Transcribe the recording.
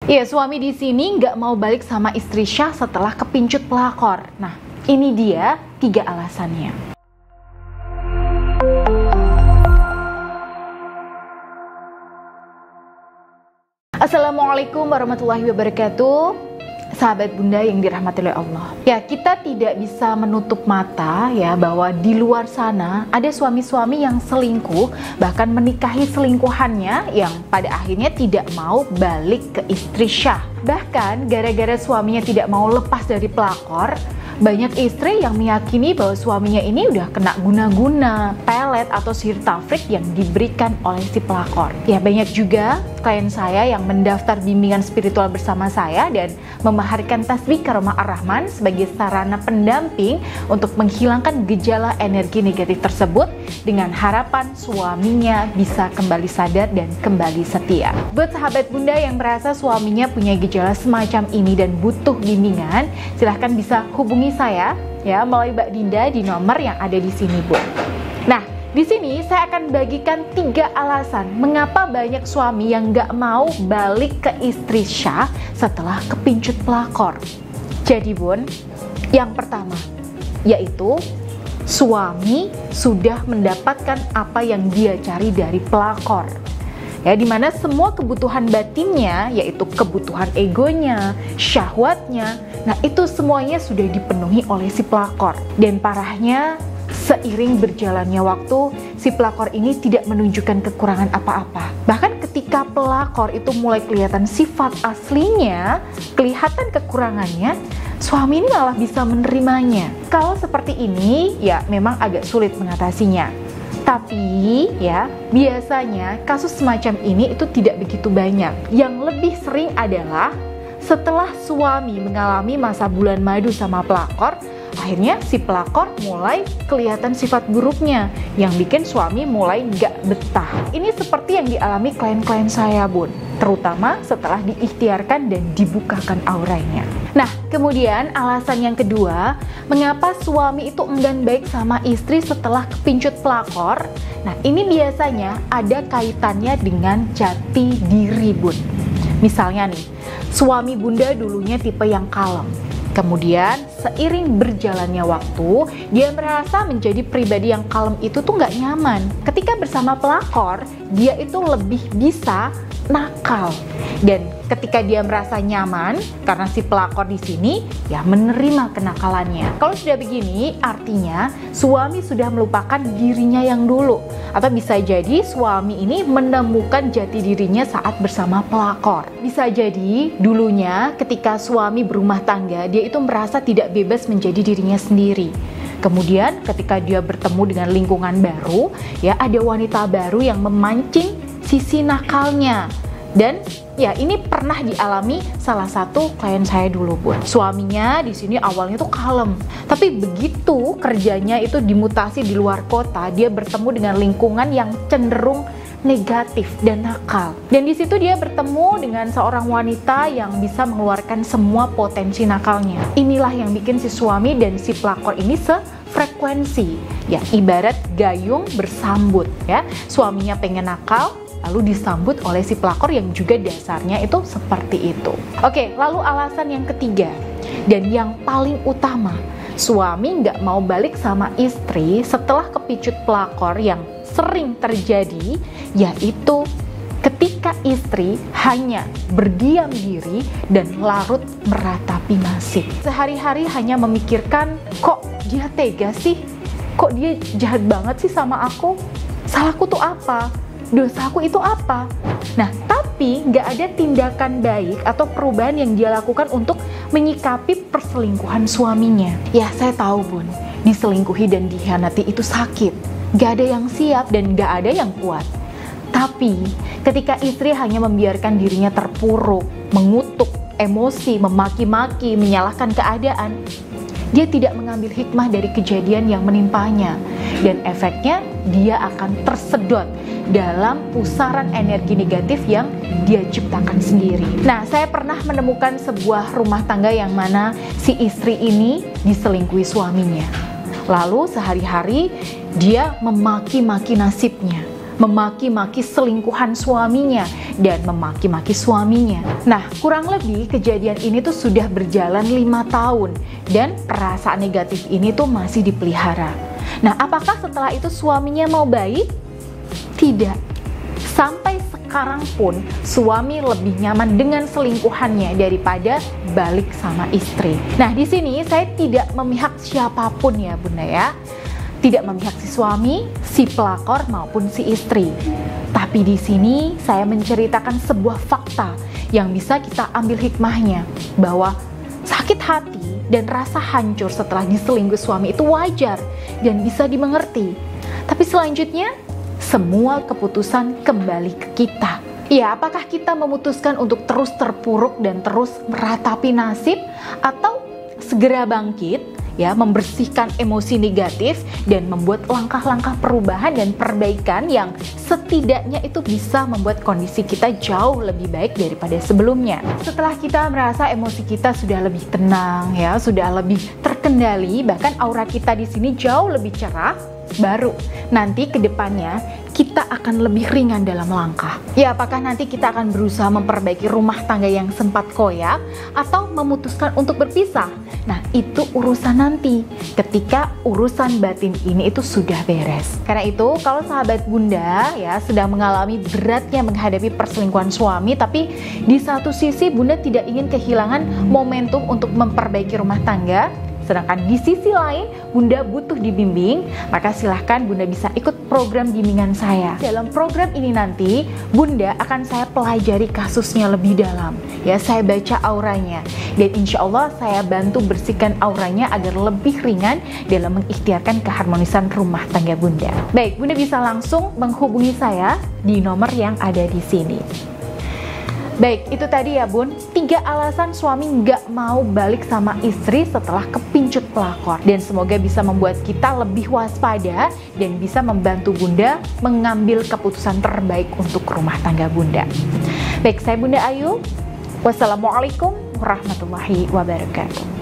Iya, suami di sini nggak mau balik sama istri Syah setelah kepincut pelakor. Nah, ini dia 3 alasannya. Assalamualaikum warahmatullahi wabarakatuh. Sahabat Bunda yang dirahmati oleh Allah. Ya, kita tidak bisa menutup mata ya bahwa di luar sana ada suami-suami yang selingkuh, bahkan menikahi selingkuhannya yang pada akhirnya tidak mau balik ke istri Syah. Bahkan gara-gara suaminya tidak mau lepas dari pelakor, banyak istri yang meyakini bahwa suaminya ini udah kena guna-guna, pelet atau sihir tafrik yang diberikan oleh si pelakor. Ya, banyak juga klien saya yang mendaftar bimbingan spiritual bersama saya dan memaharkan tasbih Karomah Ar-Rahman sebagai sarana pendamping untuk menghilangkan gejala energi negatif tersebut dengan harapan suaminya bisa kembali sadar dan kembali setia. Buat sahabat Bunda yang merasa suaminya punya gejala semacam ini dan butuh bimbingan, silahkan bisa hubungi saya ya melalui Mbak Dinda di nomor yang ada di sini, Bu. Nah, di sini saya akan bagikan 3 alasan mengapa banyak suami yang nggak mau balik ke istri Syah setelah kepincut pelakor. Jadi Bun, yang pertama yaitu suami sudah mendapatkan apa yang dia cari dari pelakor. Ya, dimana semua kebutuhan batinnya, yaitu kebutuhan egonya, syahwatnya, nah itu semuanya sudah dipenuhi oleh si pelakor. Dan parahnya, seiring berjalannya waktu, si pelakor ini tidak menunjukkan kekurangan apa-apa. Bahkan ketika pelakor itu mulai kelihatan sifat aslinya, kelihatan kekurangannya, suami ini malah bisa menerimanya. Kalau seperti ini, ya memang agak sulit mengatasinya. Tapi ya, biasanya kasus semacam ini itu tidak begitu banyak. Yang lebih sering adalah setelah suami mengalami masa bulan madu sama pelakor, akhirnya si pelakor mulai kelihatan sifat buruknya yang bikin suami mulai gak betah. Ini seperti yang dialami klien-klien saya, Bun, terutama setelah diikhtiarkan dan dibukakan auranya. Nah, kemudian alasan yang kedua, mengapa suami itu enggan baik sama istri setelah kepincut pelakor? Nah, ini biasanya ada kaitannya dengan jati diri, Bun. Misalnya nih, suami Bunda dulunya tipe yang kalem. Kemudian seiring berjalannya waktu, dia merasa menjadi pribadi yang kalem itu tuh nggak nyaman. Ketika bersama pelakor, dia itu lebih bisa nakal. Dan ketika dia merasa nyaman karena si pelakor di sini ya menerima kenakalannya. Kalau sudah begini, artinya suami sudah melupakan dirinya yang dulu. Atau bisa jadi suami ini menemukan jati dirinya saat bersama pelakor. Bisa jadi dulunya ketika suami berumah tangga, dia itu merasa tidak bebas menjadi dirinya sendiri. Kemudian ketika dia bertemu dengan lingkungan baru, ya ada wanita baru yang memancing sisi nakalnya. Dan ya ini pernah dialami salah satu klien saya dulu, Bun. Suaminya di sini awalnya tuh kalem, tapi begitu kerjanya itu dimutasi di luar kota, dia bertemu dengan lingkungan yang cenderung negatif dan nakal. Dan di situ dia bertemu dengan seorang wanita yang bisa mengeluarkan semua potensi nakalnya. Inilah yang bikin si suami dan si pelakor ini sefrekuensi. Ya, ibarat gayung bersambut ya. Suaminya pengen nakal, lalu disambut oleh si pelakor yang juga dasarnya itu seperti itu. Oke, lalu alasan yang ketiga dan yang paling utama, suami nggak mau balik sama istri setelah kepincut pelakor yang sering terjadi, yaitu ketika istri hanya berdiam diri dan larut meratapi nasib. Sehari-hari hanya memikirkan, kok dia tega sih? Kok dia jahat banget sih sama aku? Salahku tuh apa? Dosaku itu apa? Nah, tapi nggak ada tindakan baik atau perubahan yang dia lakukan untuk menyikapi perselingkuhan suaminya. Ya, saya tahu, Bun, diselingkuhi dan dikhianati itu sakit. Nggak ada yang siap dan nggak ada yang kuat. Tapi ketika istri hanya membiarkan dirinya terpuruk, mengutuk, emosi, memaki-maki, menyalahkan keadaan, dia tidak mengambil hikmah dari kejadian yang menimpanya. Dan efeknya dia akan tersedot dalam pusaran energi negatif yang dia ciptakan sendiri. Nah, saya pernah menemukan sebuah rumah tangga yang mana si istri ini diselingkuhi suaminya. Lalu sehari-hari dia memaki-maki nasibnya, memaki-maki selingkuhan suaminya dan memaki-maki suaminya. Nah, kurang lebih kejadian ini tuh sudah berjalan 5 tahun dan perasaan negatif ini tuh masih dipelihara. Nah, apakah setelah itu suaminya mau baik? Tidak. Sampai sekarang pun suami lebih nyaman dengan selingkuhannya daripada balik sama istri. Nah, di sini saya tidak memihak siapapun ya Bunda ya. Tidak memihak si suami, si pelakor maupun si istri. Tapi di sini saya menceritakan sebuah fakta yang bisa kita ambil hikmahnya, bahwa sakit hati dan rasa hancur setelah diselingkuh suami itu wajar dan bisa dimengerti. Tapi selanjutnya semua keputusan kembali ke kita. Ya, apakah kita memutuskan untuk terus terpuruk dan terus meratapi nasib, atau segera bangkit, ya, membersihkan emosi negatif dan membuat langkah-langkah perubahan dan perbaikan yang setidaknya itu bisa membuat kondisi kita jauh lebih baik daripada sebelumnya. Setelah kita merasa emosi kita sudah lebih tenang, ya, sudah lebih terkendali, bahkan aura kita di sini jauh lebih cerah, baru nanti ke depannya kita akan lebih ringan dalam langkah. Ya, apakah nanti kita akan berusaha memperbaiki rumah tangga yang sempat koyak atau memutuskan untuk berpisah? Nah, itu urusan nanti ketika urusan batin ini itu sudah beres. Karena itu, kalau sahabat Bunda ya sedang mengalami beratnya menghadapi perselingkuhan suami, tapi di satu sisi Bunda tidak ingin kehilangan momentum untuk memperbaiki rumah tangga, sedangkan di sisi lain Bunda butuh dibimbing, maka silahkan Bunda bisa ikut program bimbingan saya. Dalam program ini nanti Bunda akan saya pelajari kasusnya lebih dalam, ya, saya baca auranya, dan insya Allah saya bantu bersihkan auranya agar lebih ringan dalam mengikhtiarkan keharmonisan rumah tangga Bunda. Baik, Bunda bisa langsung menghubungi saya di nomor yang ada di sini. Baik, itu tadi ya Bun, 3 alasan suami nggak mau balik sama istri setelah kepincut pelakor. Dan semoga bisa membuat kita lebih waspada dan bisa membantu Bunda mengambil keputusan terbaik untuk rumah tangga Bunda. Baik, saya Bunda Ayu. Wassalamualaikum warahmatullahi wabarakatuh.